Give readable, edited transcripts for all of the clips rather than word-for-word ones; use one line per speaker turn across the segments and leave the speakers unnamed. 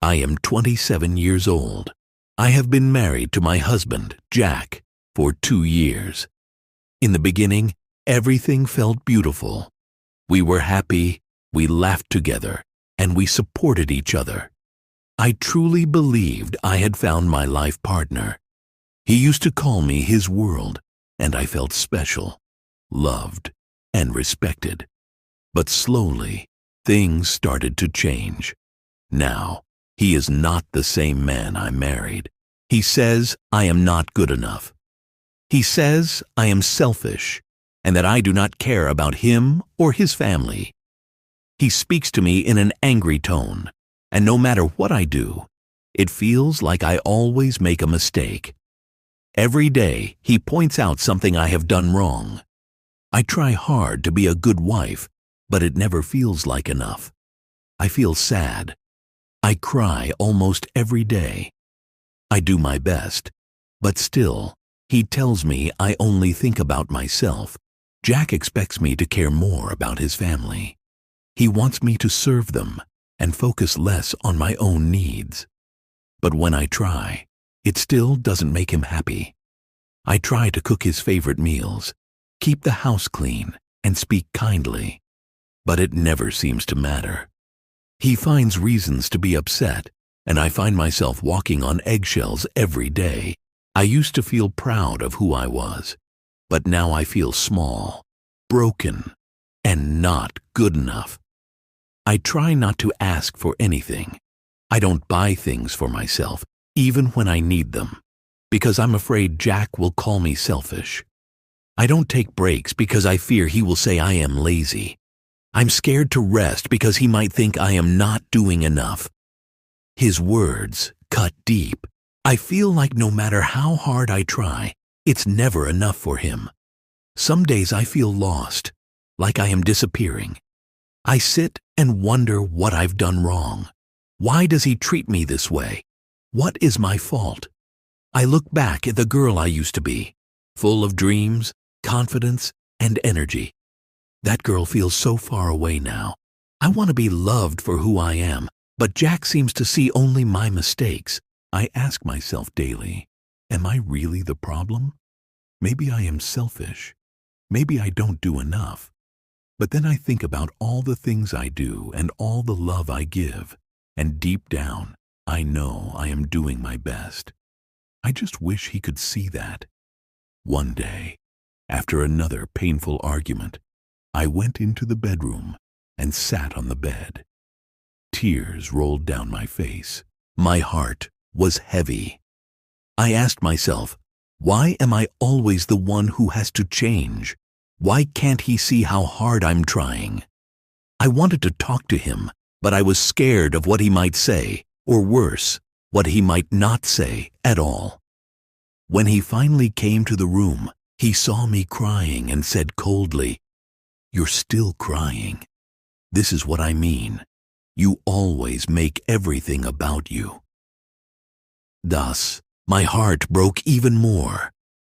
I am 27 years old. I have been married to my husband, Jack, for 2 years. In the beginning, everything felt beautiful. We were happy, we laughed together, and we supported each other. I truly believed I had found my life partner. He used to call me his world, and I felt special, loved, and respected. But slowly, things started to change. Now, he is not the same man I married. He says I am not good enough. He says I am selfish and that I do not care about him or his family. He speaks to me in an angry tone, and no matter what I do, it feels like I always make a mistake. Every day, he points out something I have done wrong. I try hard to be a good wife, but it never feels like enough. I feel sad. I cry almost every day. I do my best, but still, he tells me I only think about myself. Jack expects me to care more about his family. He wants me to serve them and focus less on my own needs. But when I try, it still doesn't make him happy. I try to cook his favorite meals, keep the house clean, and speak kindly, but it never seems to matter. He finds reasons to be upset, and I find myself walking on eggshells every day. I used to feel proud of who I was, but now I feel small, broken, and not good enough. I try not to ask for anything. I don't buy things for myself, even when I need them, because I'm afraid Jack will call me selfish. I don't take breaks because I fear he will say I am lazy. I'm scared to rest because he might think I am not doing enough. His words cut deep. I feel like no matter how hard I try, it's never enough for him. Some days I feel lost, like I am disappearing. I sit and wonder what I've done wrong. Why does he treat me this way? What is my fault? I look back at the girl I used to be, full of dreams, confidence, and energy. That girl feels so far away now. I want to be loved for who I am, but Jack seems to see only my mistakes. I ask myself daily, am I really the problem? Maybe I am selfish. Maybe I don't do enough. But then I think about all the things I do and all the love I give, and deep down, I know I am doing my best. I just wish he could see that. One day, after another painful argument, I went into the bedroom and sat on the bed. Tears rolled down my face. My heart was heavy. I asked myself, why am I always the one who has to change? Why can't he see how hard I'm trying? I wanted to talk to him, but I was scared of what he might say, or worse, what he might not say at all. When he finally came to the room, he saw me crying and said coldly, "You're still crying. This is what I mean. You always make everything about you." Thus, my heart broke even more.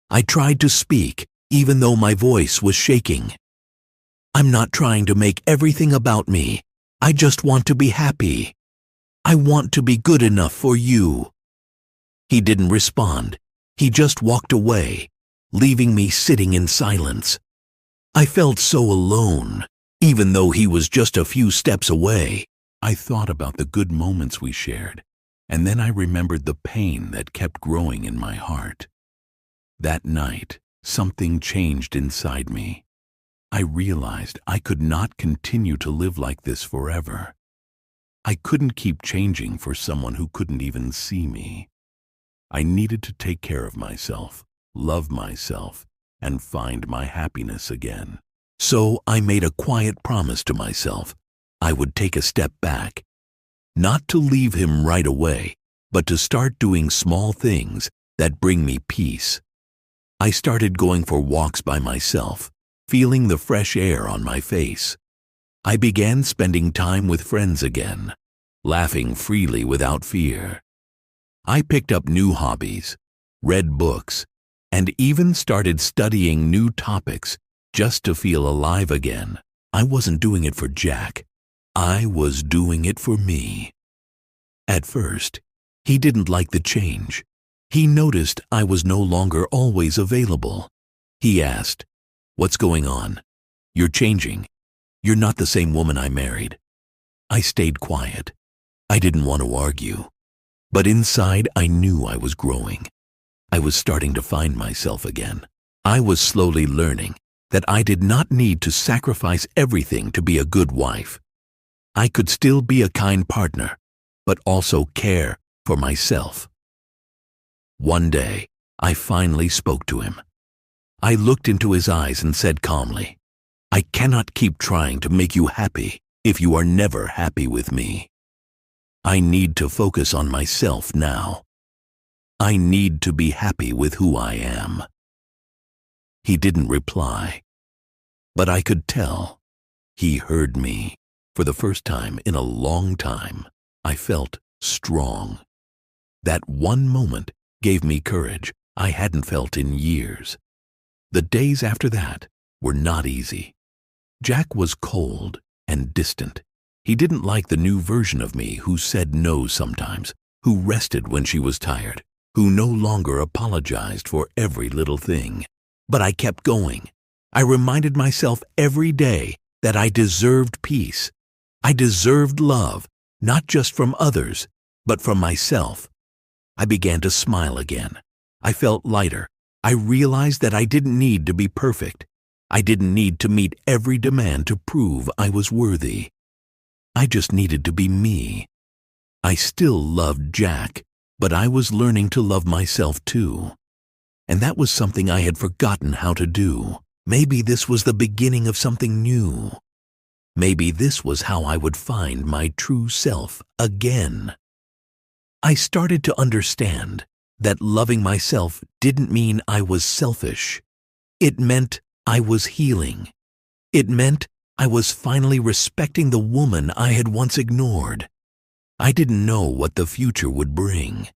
I tried to speak, even though my voice was shaking. "I'm not trying to make everything about me. I just want to be happy. I want to be good enough for you." He didn't respond. He just walked away, leaving me sitting in silence. I felt so alone, even though he was just a few steps away. I thought about the good moments we shared, and then I remembered the pain that kept growing in my heart. That night, something changed inside me. I realized I could not continue to live like this forever. I couldn't keep changing for someone who couldn't even see me. I needed to take care of myself, love myself, and find my happiness again. So I made a quiet promise to myself. I would take a step back, not to leave him right away, but to start doing small things that bring me peace. I started going for walks by myself, feeling the fresh air on my face. I began spending time with friends again, laughing freely without fear. I picked up new hobbies, read books, and even started studying new topics just to feel alive again. I wasn't doing it for Jack. I was doing it for me. At first, he didn't like the change. He noticed I was no longer always available. He asked, "What's going on? You're changing. You're not the same woman I married." I stayed quiet. I didn't want to argue. But inside, I knew I was growing. I was starting to find myself again. I was slowly learning that I did not need to sacrifice everything to be a good wife. I could still be a kind partner, but also care for myself. One day, I finally spoke to him. I looked into his eyes and said calmly, "I cannot keep trying to make you happy if you are never happy with me. I need to focus on myself now. I need to be happy with who I am." He didn't reply, but I could tell he heard me. For the first time in a long time, I felt strong. That one moment gave me courage I hadn't felt in years. The days after that were not easy. Jack was cold and distant. He didn't like the new version of me who said no sometimes, who rested when she was tired, who no longer apologized for every little thing. But I kept going. I reminded myself every day that I deserved peace. I deserved love, not just from others, but from myself. I began to smile again. I felt lighter. I realized that I didn't need to be perfect. I didn't need to meet every demand to prove I was worthy. I just needed to be me. I still loved Jack, but I was learning to love myself too. And that was something I had forgotten how to do. Maybe this was the beginning of something new. Maybe this was how I would find my true self again. I started to understand that loving myself didn't mean I was selfish. It meant I was healing. It meant I was finally respecting the woman I had once ignored. I didn't know what the future would bring.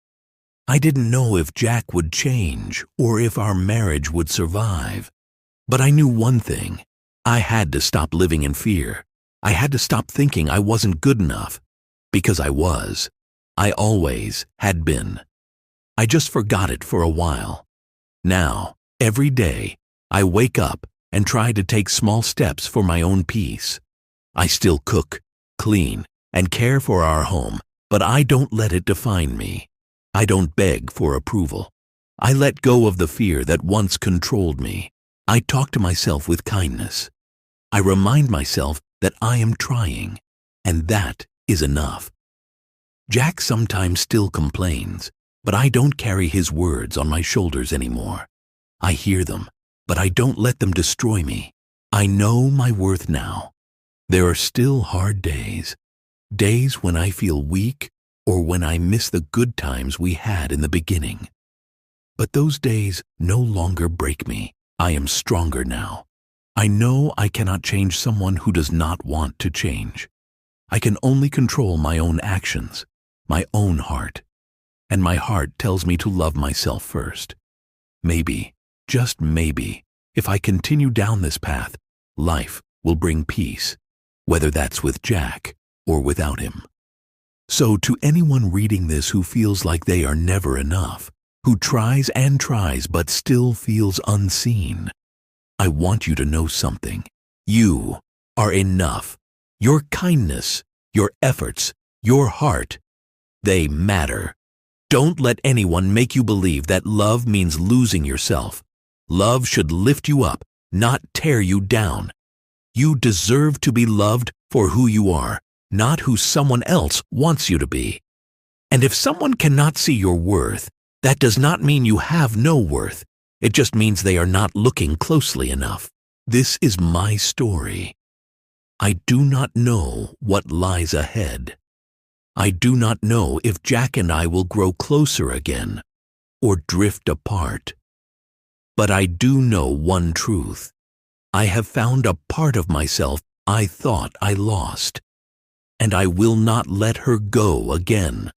I didn't know if Jack would change or if our marriage would survive. But I knew one thing. I had to stop living in fear. I had to stop thinking I wasn't good enough. Because I was. I always had been. I just forgot it for a while. Now, every day, I wake up and try to take small steps for my own peace. I still cook, clean, and care for our home, but I don't let it define me. I don't beg for approval. I let go of the fear that once controlled me. I talk to myself with kindness. I remind myself that I am trying, and that is enough. Jack sometimes still complains, but I don't carry his words on my shoulders anymore. I hear them, but I don't let them destroy me. I know my worth now. There are still hard days, days when I feel weak or when I miss the good times we had in the beginning. But those days no longer break me. I am stronger now. I know I cannot change someone who does not want to change. I can only control my own actions, my own heart. And my heart tells me to love myself first. Maybe, just maybe, if I continue down this path, life will bring peace, whether that's with Jack or without him. So to anyone reading this who feels like they are never enough, who tries and tries but still feels unseen, I want you to know something. You are enough. Your kindness, your efforts, your heart, they matter. Don't let anyone make you believe that love means losing yourself. Love should lift you up, not tear you down. You deserve to be loved for who you are, not who someone else wants you to be. And if someone cannot see your worth, that does not mean you have no worth. It just means they are not looking closely enough. This is my story. I do not know what lies ahead. I do not know if Jack and I will grow closer again or drift apart. But I do know one truth. I have found a part of myself I thought I lost, and I will not let her go again.